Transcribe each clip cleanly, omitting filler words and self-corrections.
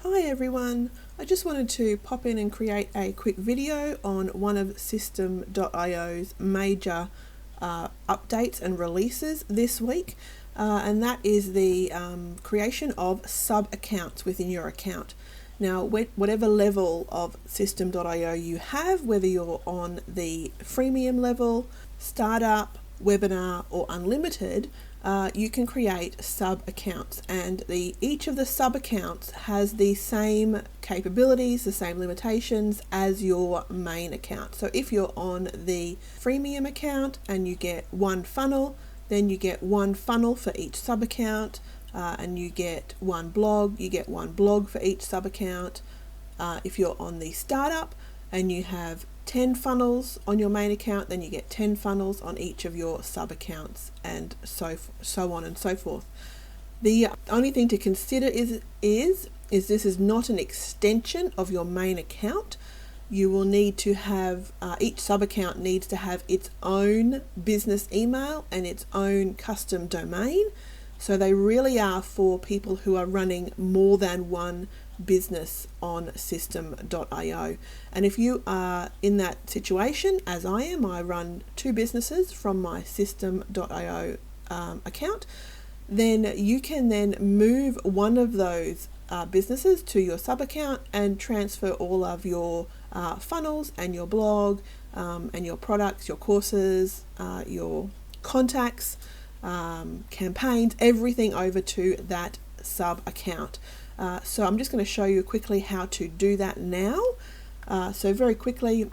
Hi everyone, I just wanted to pop in and create a quick video on one of System.io's major updates and releases this week, and that is the creation of sub-accounts within your account. Now, whatever level of System.io you have, whether you're on the freemium level, startup, webinar or unlimited, you can create sub-accounts, and each of the sub-accounts has the same capabilities, the same limitations as your main account. So if you're on the freemium account and you get one funnel, then you get one funnel for each sub-account, and you get one blog, you get one blog for each sub-account. If you're on the startup and you have 10 funnels on your main account, then you get 10 funnels on each of your sub-accounts, and so on and so forth. The only thing to consider is this is not an extension of your main account. You will need to have, each sub-account needs to have its own business email and its own custom domain. So they really are for people who are running more than one business on System.io. And if you are in that situation, as I am, I run two businesses from my System.io account, then you can then move one of those businesses to your sub account and transfer all of your funnels and your blog and your products, your courses, your contacts, campaigns, everything over to that sub account. So I'm just going to show you quickly how to do that now. So very quickly,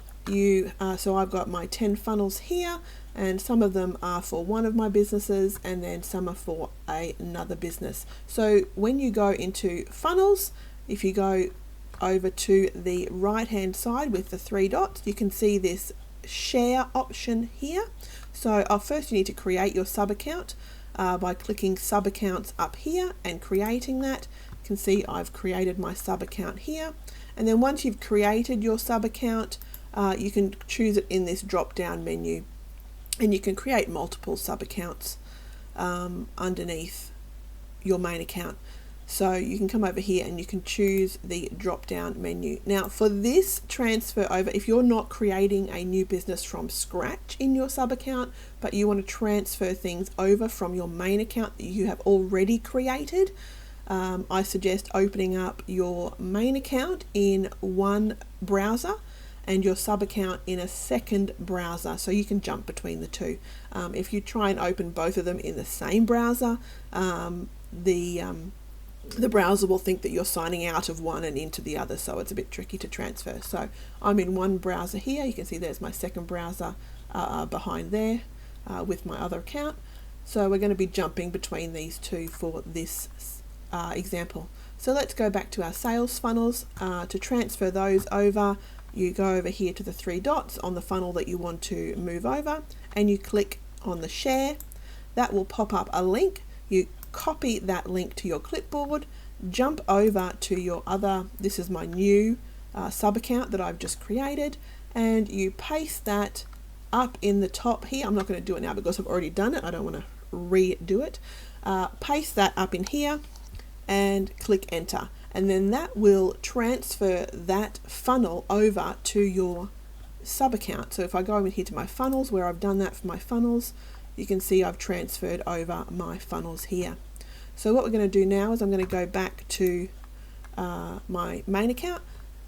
so I've got my 10 funnels here, and some of them are for one of my businesses and then some are for another business. So when you go into funnels, if you go over to the right hand side with the three dots, you can see this share option here. So first you need to create your sub account by clicking sub accounts up here and creating that. You can see I've created my sub account here, and then once you've created your sub account, you can choose it in this drop down menu, and you can create multiple sub accounts underneath your main account. So you can come over here and you can choose the drop down menu. Now for this transfer over, if you're not creating a new business from scratch in your sub account, but you want to transfer things over from your main account that you have already created, I suggest opening up your main account in one browser and your sub account in a second browser, so you can jump between the two. If you try and open both of them in the same browser, the browser will think that you're signing out of one and into the other, so it's a bit tricky to transfer. So I'm in one browser here. You can see there's my second browser behind there with my other account. So we're going to be jumping between these two for this example. So let's go back to our sales funnels. To transfer those over, you go over here to the three dots on the funnel that you want to move over, and you click on the share. That will pop up a link. You copy that link to your clipboard, jump over to your other, this is my new sub account that I've just created, and you paste that up in the top here. I'm not going to do it now because I've already done it. I don't want to redo it. Paste that up in here and click enter, and then that will transfer that funnel over to your sub account. So if I go over here to my funnels, where I've done that for my funnels, you can see I've transferred over my funnels here. So what we're going to do now is I'm going to go back to my main account,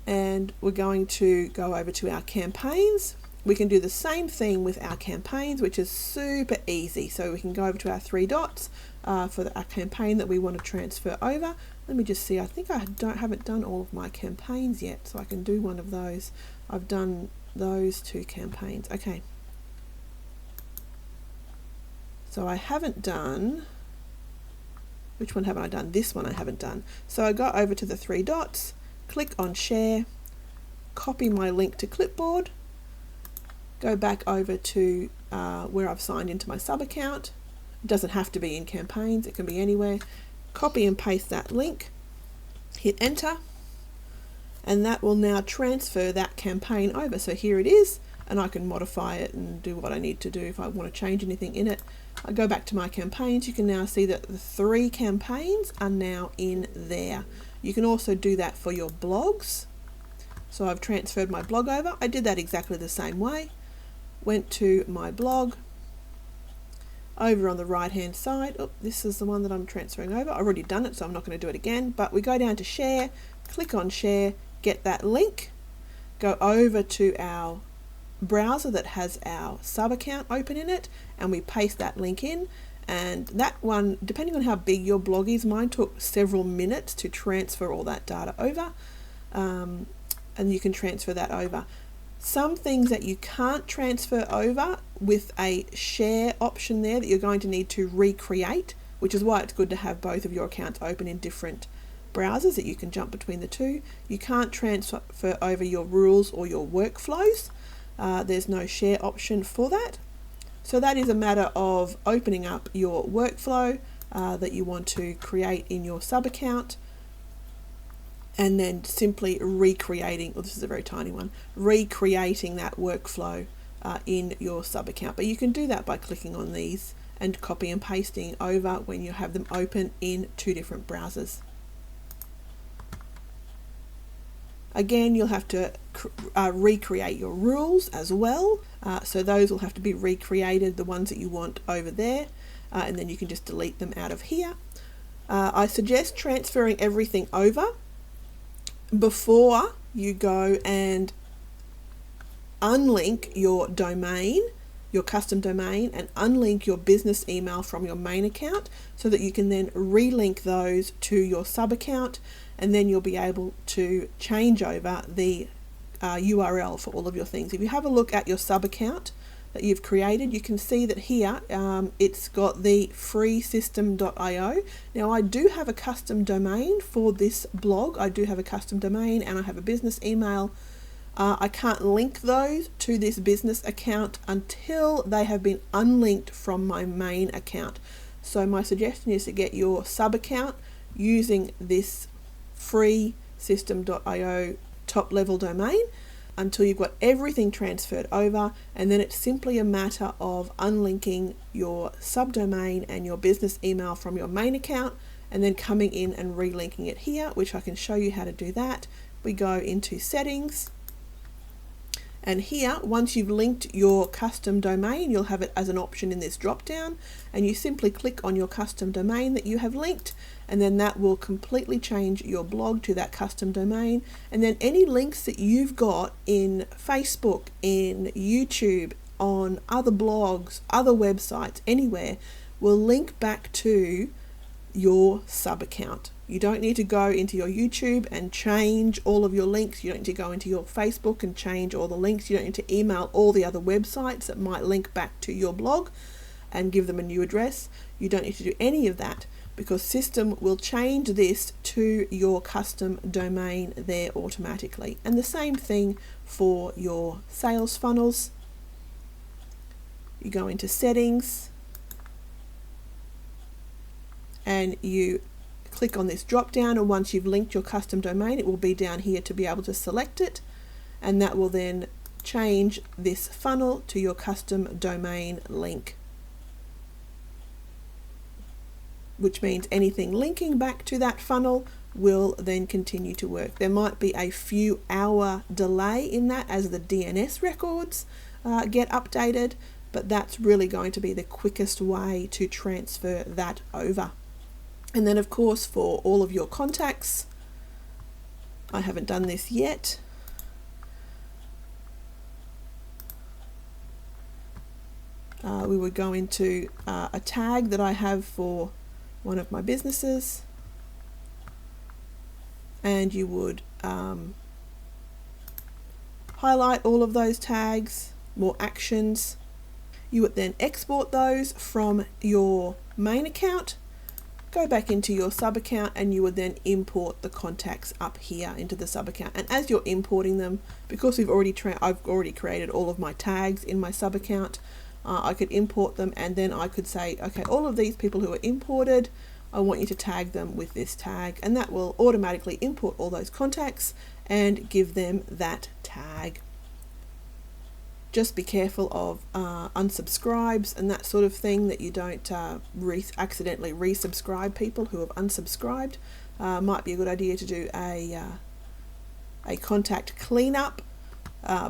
and we're going to go over to our campaigns. We can do the same thing with our campaigns, which is super easy. So we can go over to our three dots for our campaign that we want to transfer over. Let me just see, I think I haven't done all of my campaigns yet, so I can do one of those. I've done those two campaigns. Okay. So I haven't done, which one haven't I done? This one I haven't done. So I go over to the three dots, click on share, copy my link to clipboard, go back over to where I've signed into my sub account. It doesn't have to be in campaigns, it can be anywhere. Copy and paste that link, hit enter, and that will now transfer that campaign over. So here it is, and I can modify it and do what I need to do if I want to change anything in it. I go back to my campaigns. You can now see that the 3 campaigns are now in there. You can also do that for your blogs. So I've transferred my blog over. I did that exactly the same way. Went to my blog. Over on the right hand side, this is the one that I'm transferring over. I've already done it, so I'm not going to do it again, but we go down to share, click on share, get that link, go over to our browser that has our sub account open in it, and we paste that link in. And that one, depending on how big your blog is, mine took several minutes to transfer all that data over, and you can transfer that over. Some things that you can't transfer over with a share option there that you're going to need to recreate, which is why it's good to have both of your accounts open in different browsers that you can jump between the two. You can't transfer over your rules or your workflows. There's no share option for that. So that is a matter of opening up your workflow that you want to create in your sub account, and then simply recreating, this is a very tiny one, recreating that workflow in your sub account. But you can do that by clicking on these and copy and pasting over when you have them open in two different browsers. Again, you'll have to recreate your rules as well. So those will have to be recreated, the ones that you want over there, and then you can just delete them out of here. I suggest transferring everything over before you go and unlink your domain, your custom domain, and unlink your business email from your main account, so that you can then relink those to your sub account, and then you'll be able to change over the URL for all of your things. If you have a look at your sub account that you've created, you can see that here it's got the freesystem.io. Now I do have a custom domain for this blog. I do have a custom domain and I have a business email. I can't link those to this business account until they have been unlinked from my main account. So my suggestion is to get your sub account using this freesystem.io top level domain until you've got everything transferred over, and then it's simply a matter of unlinking your subdomain and your business email from your main account, and then coming in and relinking it here, which I can show you how to do that. We go into settings, and here, once you've linked your custom domain, you'll have it as an option in this drop down, and you simply click on your custom domain that you have linked, and then that will completely change your blog to that custom domain. And then any links that you've got in Facebook, in YouTube, on other blogs, other websites, anywhere, will link back to your sub account. You don't need to go into your YouTube and change all of your links. You don't need to go into your Facebook and change all the links. You don't need to email all the other websites that might link back to your blog and give them a new address. You don't need to do any of that, because system will change this to your custom domain there automatically. And the same thing for your sales funnels. You go into settings and you click on this drop down, and once you've linked your custom domain, it will be down here to be able to select it, and that will then change this funnel to your custom domain link, which means anything linking back to that funnel will then continue to work. There might be a few hour delay in that as the DNS records get updated, but that's really going to be the quickest way to transfer that over. And then of course for all of your contacts, I haven't done this yet. We would go into a tag that I have for one of my businesses, and you would highlight all of those tags, more actions. You would then export those from your main account, go back into your sub account, and you would then import the contacts up here into the sub account. And as you're importing them, because I've already created all of my tags in my sub account, I could import them, and then I could say, okay, all of these people who are imported, I want you to tag them with this tag, and that will automatically import all those contacts and give them that tag. Just be careful of unsubscribes and that sort of thing, that you don't accidentally resubscribe people who have unsubscribed. might be a good idea to do a contact cleanup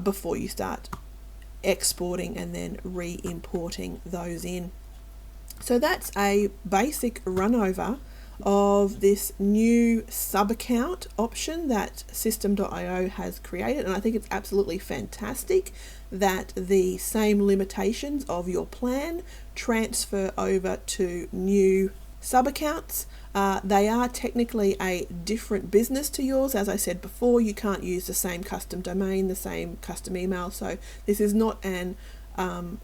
before you start exporting and then re-importing those in. So that's a basic run over of this new subaccount option that System.io has created, and I think it's absolutely fantastic that the same limitations of your plan transfer over to new subaccounts. They are technically a different business to yours. As I said before, you can't use the same custom domain, the same custom email, so this is not an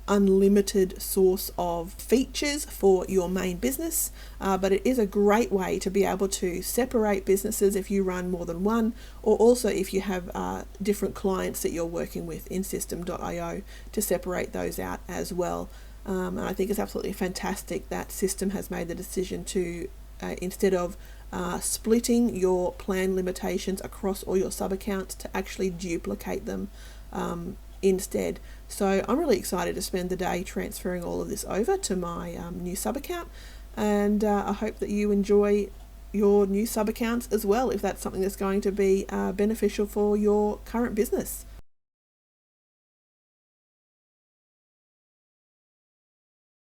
unlimited source of features for your main business, but it is a great way to be able to separate businesses if you run more than one, or also if you have different clients that you're working with in System.io, to separate those out as well. And I think it's absolutely fantastic that System has made the decision to, instead of splitting your plan limitations across all your sub-accounts, to actually duplicate them instead. So I'm really excited to spend the day transferring all of this over to my new sub-account, and I hope that you enjoy your new sub-accounts as well, if that's something that's going to be beneficial for your current business.